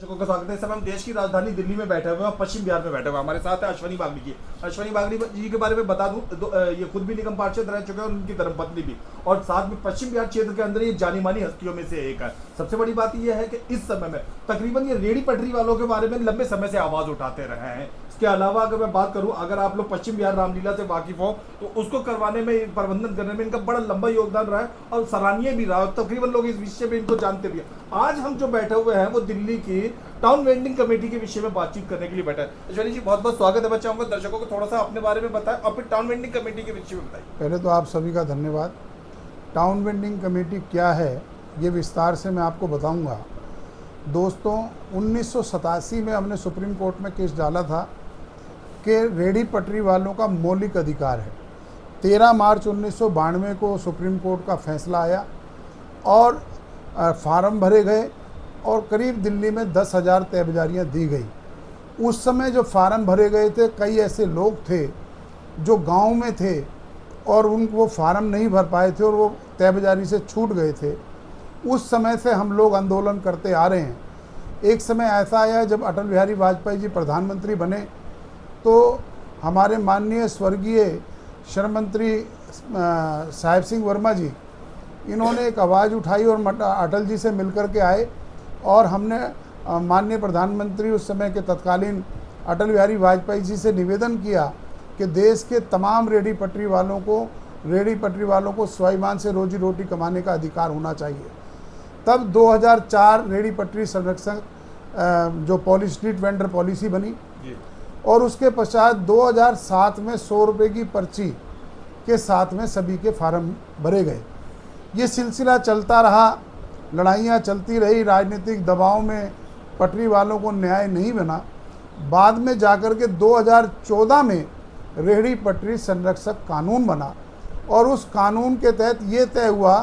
दर्शकों का स्वागत है। इस समय हम देश की राजधानी दिल्ली में बैठे हुए हैं, पश्चिम बिहार में बैठे हुए हैं। हमारे साथ है अश्वनी बागड़ी जी। अश्वनी बागड़ी जी के बारे में बता दूं, ये खुद भी निगम पार्षद रह चुके हैं और उनकी धर्मपत्नी भी, और साथ में पश्चिम बिहार क्षेत्र के अंदर ये जानी मानी हस्तियों में से एक है। सबसे बड़ी बात यह है कि इस समय में तकरीबन ये रेहड़ी पटरी वालों के बारे में लंबे समय से आवाज उठाते रहे हैं। इसके अलावा अगर मैं बात करूं, अगर आप लोग पश्चिम बिहार रामलीला से वाकिफ हो तो उसको करवाने में, प्रबंधन करने में इनका बड़ा लंबा योगदान रहा है और सराहनीय भी रहा। तकरीबन लोग इस विषय में इनको जानते भी हैं। आज हम जो बैठे हुए हैं वो दिल्ली की टाउन वेंडिंग कमेटी के विषय में बातचीत करने के लिए बैठा है। अश्वनी जी, बहुत बहुत स्वागत है। मैं चाहूंगा दर्शकों को थोड़ा सा अपने बारे में बताएं और फिर टाउन वेंडिंग कमेटी के विषय में बताएं। पहले तो आप सभी का धन्यवाद। टाउन वेंडिंग कमेटी क्या है ये विस्तार से मैं आपको बताऊंगा। दोस्तों, 1987 में हमने सुप्रीम कोर्ट में केस डाला था कि रेहड़ी पटरी वालों का मौलिक अधिकार है। 13 मार्च 1992 को सुप्रीम कोर्ट का फैसला आया और फार्म भरे गए और करीब दिल्ली में 10,000 तहबाजारियाँ दी गई। उस समय जो फार्म भरे गए थे, कई ऐसे लोग थे जो गांव में थे और वो फार्म नहीं भर पाए थे और वो तहबाजारी से छूट गए थे। उस समय से हम लोग आंदोलन करते आ रहे हैं। एक समय ऐसा आया जब अटल बिहारी वाजपेयी जी प्रधानमंत्री बने तो हमारे माननीय स्वर्गीय श्रम मंत्री साहिब सिंह वर्मा जी, इन्होंने एक आवाज़ उठाई और अटल जी से मिलकर के आए और हमने माननीय प्रधानमंत्री उस समय के तत्कालीन अटल बिहारी वाजपेयी जी से निवेदन किया कि देश के तमाम रेहड़ी पटरी वालों को स्वाभिमान से रोजी रोटी कमाने का अधिकार होना चाहिए। तब 2004 रेहड़ी पटरी संरक्षण जो पॉलिसी, स्ट्रीट वेंडर पॉलिसी बनी और उसके पश्चात 2007 में 100 रुपये की पर्ची के साथ में सभी के फार्म भरे गए। ये सिलसिला चलता रहा, लड़ाइयाँ चलती रही, राजनीतिक दबाव में पटरी वालों को न्याय नहीं बना। बाद में जाकर के 2014 में रेहड़ी पटरी संरक्षक कानून बना और उस कानून के तहत ये तय हुआ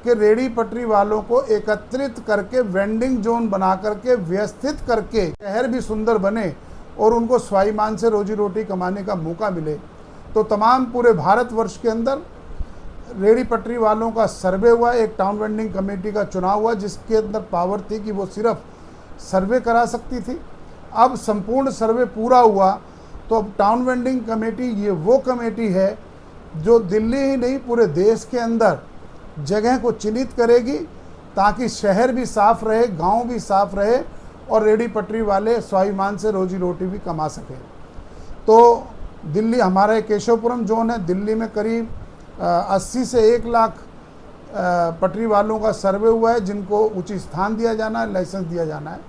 कि रेहड़ी पटरी वालों को एकत्रित करके वेंडिंग जोन बना करके व्यवस्थित करके शहर भी सुंदर बने और उनको स्वाभिमान से रोजी रोटी कमाने का मौका मिले। तो तमाम पूरे भारतवर्ष के अंदर रेहड़ी पटरी वालों का सर्वे हुआ, एक टाउन वेंडिंग कमेटी का चुनाव हुआ जिसके अंदर पावर थी कि वो सिर्फ सर्वे करा सकती थी। अब संपूर्ण सर्वे पूरा हुआ तो अब टाउन वेंडिंग कमेटी ये वो कमेटी है जो दिल्ली ही नहीं पूरे देश के अंदर जगह को चिन्हित करेगी ताकि शहर भी साफ रहे, गांव भी साफ रहे और रेहड़ी पटरी वाले स्वाभिमान से रोजी रोटी भी कमा सकें। तो दिल्ली हमारा एक केशवपुरम जोन है। दिल्ली में करीब 80 से 1 लाख पटरी वालों का सर्वे हुआ है जिनको उचित स्थान दिया जाना है, लाइसेंस दिया जाना है।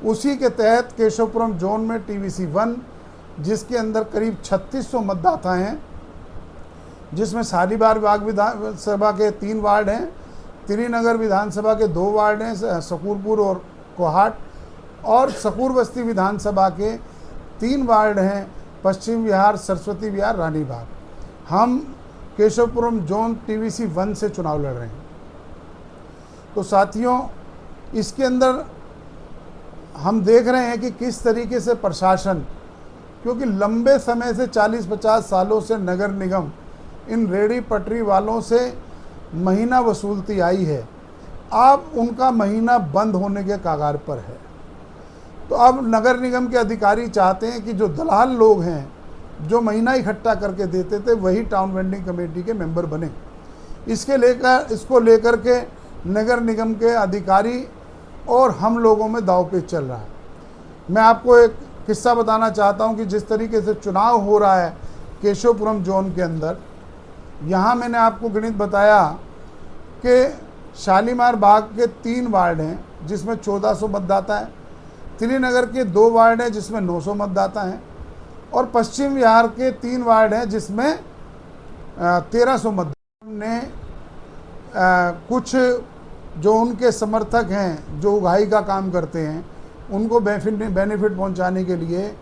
उसी के तहत केशवपुरम जोन में TVC 1 जिसके अंदर करीब 3600 मतदाता हैं, जिसमें शालीमार बाग विधानसभा के 3 वार्ड हैं, त्रिनगर विधानसभा के 2 वार्ड हैं, सकूरपुर और कोहाट, और सकूर बस्ती विधानसभा के 3 वार्ड हैं, पश्चिम विहार, सरस्वती विहार, रानी बाग। हम केशवपुरम जोन TVC 1 से चुनाव लड़ रहे हैं। तो साथियों, इसके अंदर हम देख रहे हैं कि किस तरीके से प्रशासन, क्योंकि लंबे समय से 40-50 सालों से नगर निगम इन रेहड़ी पटरी वालों से महीना वसूलती आई है, अब उनका महीना बंद होने के कगार पर है। तो अब नगर निगम के अधिकारी चाहते हैं कि जो दलाल लोग हैं जो महीना इकट्ठा करके देते थे वही टाउन वेंडिंग कमेटी के मेंबर बने। इसको लेकर के नगर निगम के अधिकारी और हम लोगों में दांवपेच चल रहा है। मैं आपको एक किस्सा बताना चाहता हूं कि जिस तरीके से चुनाव हो रहा है केशवपुरम जोन के अंदर, यहाँ मैंने आपको गणित बताया कि शालीमार बाग के 3 वार्ड हैं जिसमें 1400 मतदाता हैं, त्रिनगर के 2 वार्ड हैं जिसमें 900 मतदाता हैं और पश्चिम बिहार के 3 वार्ड हैं जिसमें 1300 मतदाता ने कुछ जो उनके समर्थक हैं जो उगाही का काम करते हैं उनको बेनिफिट पहुंचाने के लिए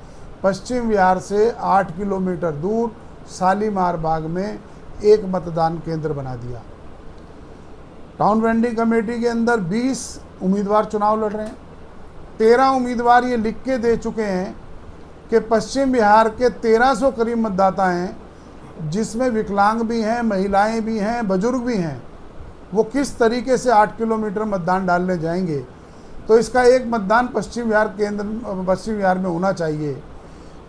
पश्चिम बिहार से 8 किलोमीटर दूर शालीमार बाग में एक मतदान केंद्र बना दिया। टाउन वेंडिंग कमेटी के अंदर 20 उम्मीदवार चुनाव लड़ रहे हैं। 13 उम्मीदवार ये लिख के दे चुके हैं कि पश्चिम बिहार के 1300 करीब मतदाता हैं जिसमें विकलांग भी हैं, महिलाएं भी हैं, बुजुर्ग भी हैं। वो किस तरीके से 8 किलोमीटर मतदान डालने जाएंगे। तो इसका एक मतदान पश्चिम बिहार में होना चाहिए।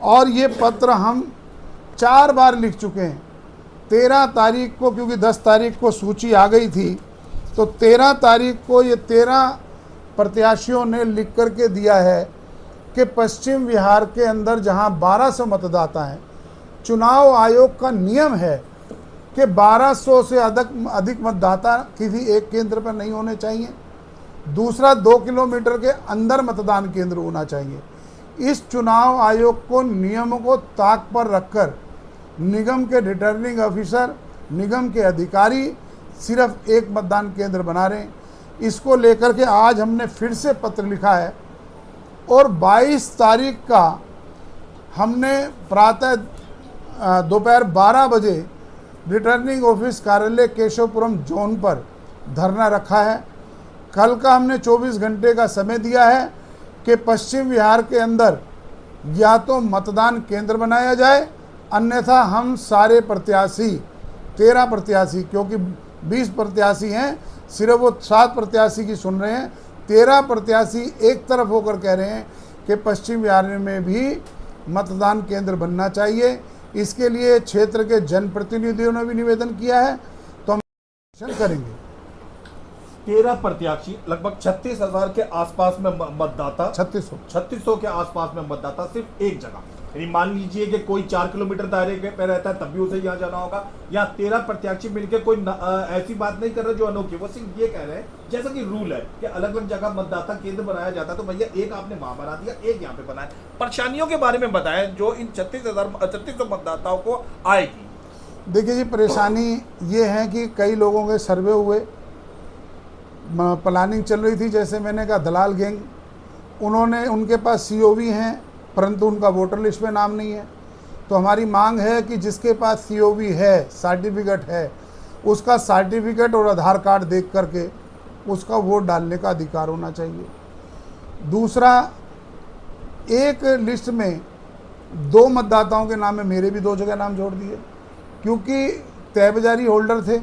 और ये पत्र हम 4 बार लिख चुके हैं। 13 तारीख को, क्योंकि 10 तारीख को सूची आ गई थी, तो 13 तारीख को ये 13 प्रत्याशियों ने लिख करके दिया है कि पश्चिम बिहार के अंदर जहां 1200 मतदाता हैं, चुनाव आयोग का नियम है कि 1200 से अधिक मतदाता किसी एक केंद्र पर नहीं होने चाहिए। दूसरा, 2 किलोमीटर के अंदर मतदान केंद्र होना चाहिए। इस चुनाव आयोग को नियमों को ताक पर रखकर निगम के रिटर्निंग ऑफिसर, निगम के अधिकारी सिर्फ एक मतदान केंद्र बना रहे हैं। इसको लेकर के आज हमने फिर से पत्र लिखा है और 22 तारीख का हमने प्रातः दोपहर 12 बजे रिटर्निंग ऑफिस कार्यालय केशवपुरम जोन पर धरना रखा है। कल का हमने 24 घंटे का समय दिया है कि पश्चिम बिहार के अंदर या तो मतदान केंद्र बनाया जाए, अन्यथा हम सारे प्रत्याशी 13 प्रत्याशी, क्योंकि 20 प्रत्याशी हैं, सिर्फ वो 7 प्रत्याशी की सुन रहे हैं। 13 प्रत्याशी एक तरफ होकर कह रहे हैं कि पश्चिम बिहार में भी मतदान केंद्र बनना चाहिए। इसके लिए क्षेत्र के जनप्रतिनिधियों ने भी निवेदन किया है, तो हम करेंगे। 13 प्रत्याशी, लगभग 36,000 के आसपास में मतदाता, 3600 के आसपास में मतदाता, सिर्फ एक जगह। यानी मान लीजिए कि कोई 4 किलोमीटर दायरे पे रहता है, तब भी उसे यहाँ जाना होगा। यहाँ 13 प्रत्याशी मिलकर कोई ऐसी बात नहीं कर रहे जो अनोखी, वो सिर्फ ये कह रहे हैं जैसा कि रूल है कि अलग अलग जगह मतदाता केंद्र बनाया जाता है, तो भैया एक आपने वहां बना दिया, एक यहाँ पे बनाया। परेशानियों के बारे में बताएं जो इन 3600 मतदाताओं को आएगी। देखिए जी, परेशानी ये है कि कई लोगों के सर्वे हुए, प्लानिंग चल रही थी, जैसे मैंने कहा दलाल गैंग, उनके पास COV हैं परंतु उनका वोटर लिस्ट में नाम नहीं है। तो हमारी मांग है कि जिसके पास COV है, सर्टिफिकेट है, उसका सर्टिफिकेट और आधार कार्ड देख करके उसका वोट डालने का अधिकार होना चाहिए। दूसरा, एक लिस्ट में 2 मतदाताओं के नाम में मेरे भी 2 जगह नाम जोड़ दिए, क्योंकि तहबजारी होल्डर थे,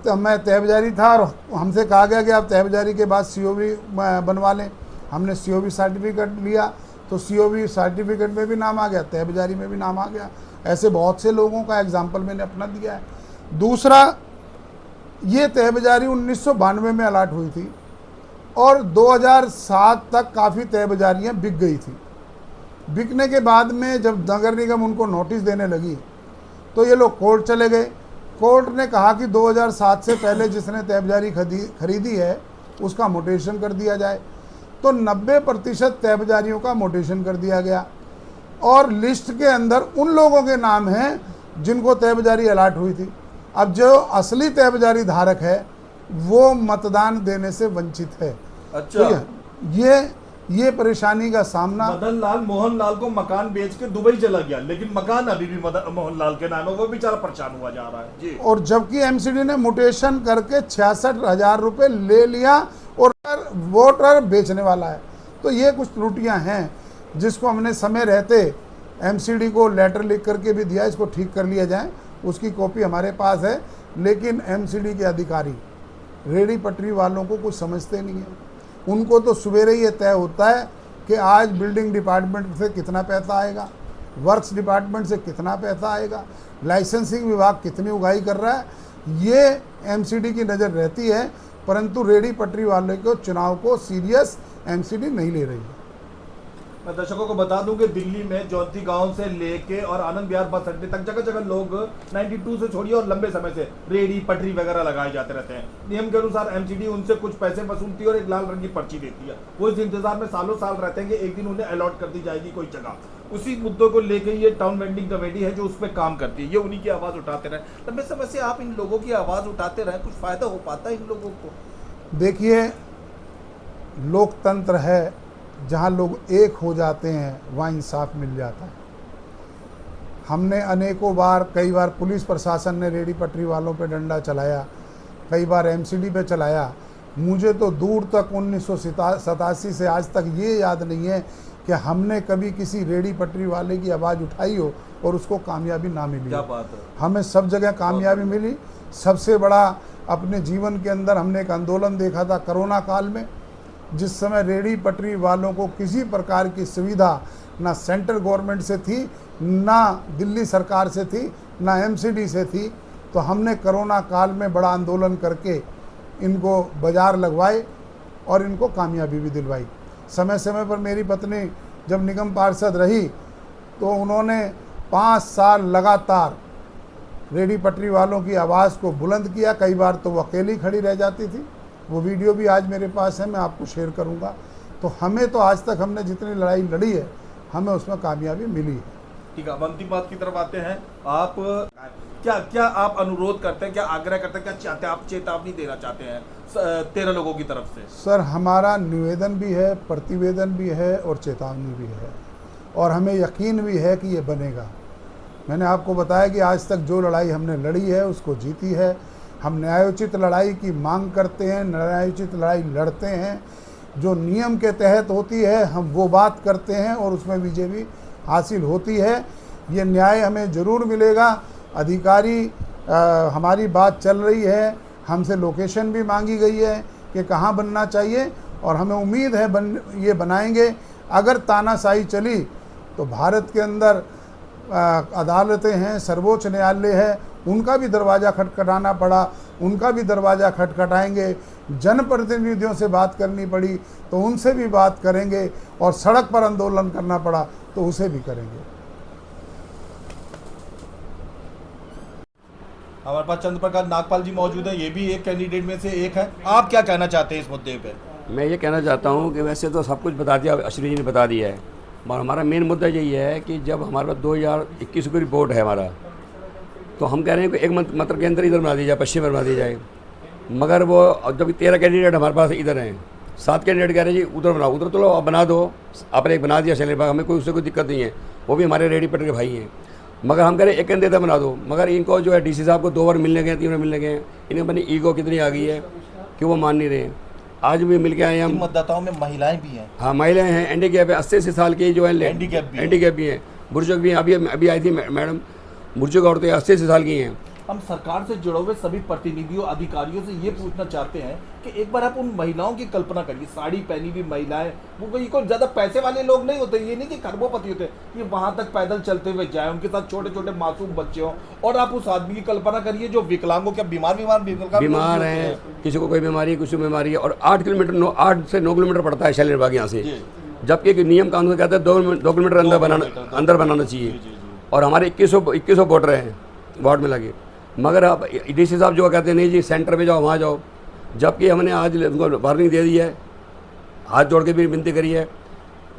तो मैं तहबजारी था और हमसे कहा गया कि आप तहबजारी के बाद COV बनवा लें। हमने COV सर्टिफिकेट लिया तो COV सर्टिफिकेट में भी नाम आ गया, तहबजारी में भी नाम आ गया। ऐसे बहुत से लोगों का एग्जाम्पल मैंने अपना दिया है। दूसरा, ये तहबजारी 1992 में अलाट हुई थी और 2007 तक काफ़ी तहबजारियाँ बिक गई थी। बिकने के बाद में जब नगर निगम उनको नोटिस देने लगी तो ये लोग कोर्ट चले गए। कोर्ट ने कहा कि 2007 से पहले जिसने तहबजारी खरीदी है उसका मोटेशन कर दिया जाए, तो 90% तहबजारियों का मोटेशन कर दिया गया और लिस्ट के अंदर उन लोगों के नाम हैं जिनको तहबजारी अलाट हुई थी। अब जो असली तहबजारी धारक है वो मतदान देने से वंचित है। अच्छा, तो ये परेशानी का सामना। मदन लाल मोहन लाल को मकान बेच के दुबई चला गया, लेकिन मकान अभी भी मोहन लाल के नाम है, वो बेचारा परेशान हुआ जा रहा है जी। और जबकि MCD ने मोटेशन करके 66,000 रुपये ले लिया और वोटर बेचने वाला है। तो ये कुछ त्रुटियां हैं जिसको हमने समय रहते MCD को लेटर लिख करके भी दिया, इसको ठीक कर लिया जाए। उसकी कॉपी हमारे पास है, लेकिन MCD के अधिकारी रेडी पटरी वालों को कुछ समझते नहीं है। उनको तो सवेरे ये तय होता है कि आज बिल्डिंग डिपार्टमेंट से कितना पैसा आएगा, वर्क्स डिपार्टमेंट से कितना पैसा आएगा, लाइसेंसिंग विभाग कितनी उगाही कर रहा है, ये MCD की नज़र रहती है। परंतु रेडी पटरी वाले को चुनाव को सीरियस MCD नहीं ले रही है। मैं दर्शकों को बता दूं कि दिल्ली में जौनती गांव से लेके और आनंद विहार बस अड्डे तक जगह जगह लोग 92 से छोड़िए और लंबे समय से रेडी पटरी वगैरह लगाए जाते रहते हैं। नियम के अनुसार MCD उनसे कुछ पैसे वसूलती है और एक लाल रंग की पर्ची देती है। वो इस इंतजार में सालों साल रहते हैं कि एक दिन उन्हें अलॉट कर दी जाएगी कोई जगह। उसी मुद्दों को लेकर ये टाउन वेंडिंग कमेटी है जो उस पर काम करती है, ये उन्हीं की आवाज़ उठाते रहे। लंबे समय से आप इन लोगों की आवाज़ उठाते रहे, कुछ फ़ायदा हो पाता है इन लोगों को? देखिए, लोकतंत्र है, जहाँ लोग एक हो जाते हैं वहाँ इंसाफ मिल जाता है। हमने अनेकों बार, कई बार पुलिस प्रशासन ने रेडी पटरी वालों पे डंडा चलाया, कई बार MCD पे चलाया। मुझे तो दूर तक 1987 से आज तक ये याद नहीं है कि हमने कभी किसी रेडी पटरी वाले की आवाज़ उठाई हो और उसको कामयाबी ना मिली। क्या बात है। हमें सब जगह कामयाबी मिली। सबसे बड़ा अपने जीवन के अंदर हमने एक आंदोलन देखा था कोरोना काल में, जिस समय रेहड़ी पटरी वालों को किसी प्रकार की सुविधा ना सेंट्रल गवर्नमेंट से थी, ना दिल्ली सरकार से थी, ना एमसीडी से थी, तो हमने कोरोना काल में बड़ा आंदोलन करके इनको बाज़ार लगवाए और इनको कामयाबी भी दिलवाई। समय समय पर मेरी पत्नी जब निगम पार्षद रही तो उन्होंने 5 साल लगातार रेहड़ी पटरी वालों की आवाज़ को बुलंद किया। कई बार तो वो अकेली खड़ी रह जाती थी, वो वीडियो भी आज मेरे पास है, मैं आपको शेयर करूंगा। तो हमें तो आज तक हमने जितनी लड़ाई लड़ी है हमें उसमें कामयाबी मिली है। ठीक है, अब अंतिम बात की तरफ आते हैं। आप क्या आप अनुरोध करते हैं, क्या आग्रह करते हैं, क्या चाहते हैं, आप चेतावनी देना चाहते हैं 13 लोगों की तरफ से? सर, हमारा निवेदन भी है, प्रतिवेदन भी है और चेतावनी भी है, और हमें यकीन भी है कि ये बनेगा। मैंने आपको बताया कि आज तक जो लड़ाई हमने लड़ी है उसको जीती है। हम न्यायोचित लड़ाई की मांग करते हैं, न्यायोचित लड़ाई लड़ते हैं, जो नियम के तहत होती है हम वो बात करते हैं और उसमें विजय भी हासिल होती है। ये न्याय हमें ज़रूर मिलेगा। अधिकारी हमारी बात चल रही है, हमसे लोकेशन भी मांगी गई है कि कहाँ बनना चाहिए, और हमें उम्मीद है ये बनाएंगे। अगर तानाशाही चली तो भारत के अंदर अदालतें हैं, सर्वोच्च न्यायालय है, उनका भी दरवाज़ा खटखटाना पड़ा, उनका भी दरवाज़ा खटखटाएंगे। जनप्रतिनिधियों से बात करनी पड़ी तो उनसे भी बात करेंगे, और सड़क पर आंदोलन करना पड़ा तो उसे भी करेंगे। हमारे पास चंद्रप्रकाश नागपाल जी मौजूद है, ये भी एक कैंडिडेट में से एक है। आप क्या कहना चाहते हैं इस मुद्दे पे? मैं ये कहना चाहता हूँ कि वैसे तो सब कुछ बता दिया, अश्विनी जी ने बता दिया है, और हमारा मेन मुद्दा यही है कि जब हमारा 2021 की रिपोर्ट है हमारा, तो हम कह रहे हैं कि एक मंत्र के अंदर इधर बना दी जाए, पश्चिम में बना दी जाए। मगर वो जब 13 कैंडिडेट हमारे पास इधर हैं, 7 कैंडिडेट कह रहे हैं जी उधर बनाओ, उधर तो लो आप बना दो, आपने एक बना दिया शैलेश बाग, हमें कोई उससे कोई दिक्कत नहीं है, वो भी हमारे रेहड़ी पटरी के भाई हैं। मगर हम कह रहे हैं एक कैंडिडेट बना दो, मगर इनको जो है डीसी साहब को 2 बार मिलने गए, 3 बार मिलने गए, इन्हें अपनी ईगो कितनी आ गई है कि वो मान नहीं रहे हैं। आज भी मिल के आए हैं हम। मतदाताओं में महिलाएं भी हैं। हाँ, महिलाएं हैं, हैंडीकैप है, 80 साल की जो है हैंडीकैप भी हैं, बुजुर्ग भी हैं। अभी आई थी मैडम, बुजुर्ग औरतें 80 साल की हैं। हम सरकार से जुड़े हुए सभी प्रतिनिधियों, अधिकारियों से ये पूछना चाहते हैं कि एक बार आप उन महिलाओं की कल्पना करिए, साड़ी पहनी हुई महिलाएं, वो कोई ज़्यादा पैसे वाले लोग नहीं होते, ये नहीं कि खरबोपति होते, ये वहाँ तक पैदल चलते हुए जाए, उनके साथ छोटे छोटे मासूम बच्चे हों, और आप उस आदमी की कल्पना करिए जो विकलांगों के बीमार हैं, किसी को कोई बीमारी है, किसी को बीमारी है, और 8 से 9 किलोमीटर पड़ता है शैलेश बाग यहाँ से, जबकि नियम कानून कहता है 2 किलोमीटर अंदर बनाना चाहिए। और हमारे 2100 वोटर हैं वार्ड में लगे, मगर अब डीसी साहब जो कहते हैं नहीं जी सेंटर में जाओ, वहाँ जाओ, जबकि हमने आज उनको वार्निंग दे दी है, हाथ जोड़ के भी विनती करी है,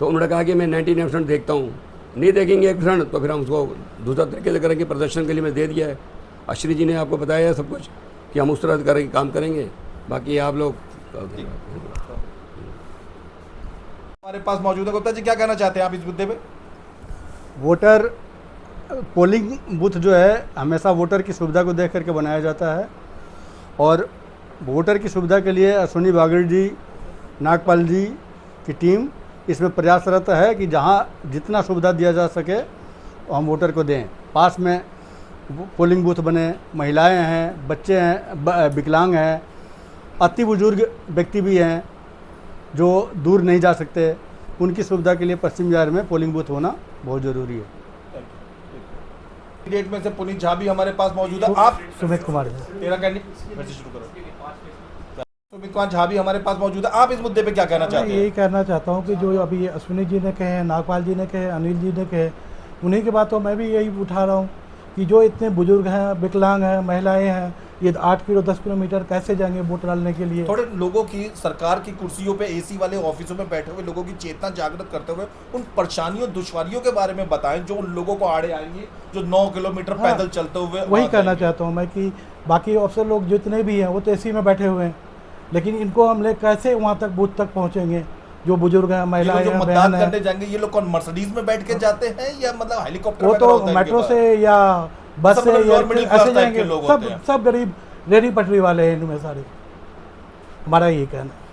तो उन्होंने कहा कि मैं 99% देखता हूँ, नहीं देखेंगे 1% तो फिर हम उसको दूसरा तरीके से करेंगे, प्रदर्शन के लिए मैं दे दिया है। अश्विनी जी ने आपको बताया है सब कुछ कि हम उस तरह करेंगे, काम करेंगे, बाकी आप लोग। हमारे पास मौजूद है, गुप्ता जी क्या कहना चाहते हैं आप इस मुद्दे पे? वोटर पोलिंग बूथ जो है हमेशा वोटर की सुविधा को देख करके बनाया जाता है, और वोटर की सुविधा के लिए अश्विनी बागड़ी जी, नागपाल जी की टीम इसमें प्रयासरत है कि जहां जितना सुविधा दिया जा सके हम वोटर को दें। पास में पोलिंग बूथ बने, महिलाएं हैं, बच्चे हैं, विकलांग हैं, अति बुजुर्ग व्यक्ति भी हैं जो दूर नहीं जा सकते, उनकी सुविधा के लिए पश्चिम बिहार में पोलिंग बूथ होना बहुत ज़रूरी है। कैंडिडेट में से पुनीत झा भी हमारे पास मौजूद है। आप सुमित कुमार जी, 13 कैंडिडेट फिर से शुरू करो। सुमित कुमार झा भी हमारे पास मौजूद है, आप इस मुद्दे पे क्या कहना चाहते हैं? यही कहना चाहता हूँ कि जो अभी अश्विनी जी ने कहे, नागपाल जी ने कहे, अनिल जी ने कहे, उन्हीं की बातों मैं भी यही उठा रहा हूँ कि जो इतने बुजुर्ग हैं, विकलांग हैं, महिलाएं हैं, ये 10 किलोमीटर कैसे जाएंगे वोट डालने के लिए? थोड़े लोगों की, सरकार की कुर्सियों पे, एसी वाले ऑफिसों में बैठे हुए लोगों की चेतना जागृत करते हुए उन परेशानियों, दुश्वारियों के बारे में बताएं जो उन लोगों को आड़े आएंगी, जो 9 किलोमीटर पैदल चलते हुए। वही कहना चाहता हूँ मैं कि बाकी अफसर लोग जितने भी हैं वो तो एसी में बैठे हुए हैं, लेकिन इनको हम लोग कैसे वहाँ तक बूथ तक पहुँचेंगे? जो बुजुर्ग हैं, महिलाएं हैं, मतदान करने जाएंगे, ये लोग कौन मर्सिडीज में बैठ के जाते हैं या मतलब हेलीकॉप्टर? वो तो मेट्रो से या बस से या ऐसे जाएंगे। सब गरीब रेहड़ी पटरी वाले हैं इनमें सारे, हमारा यही कहना है।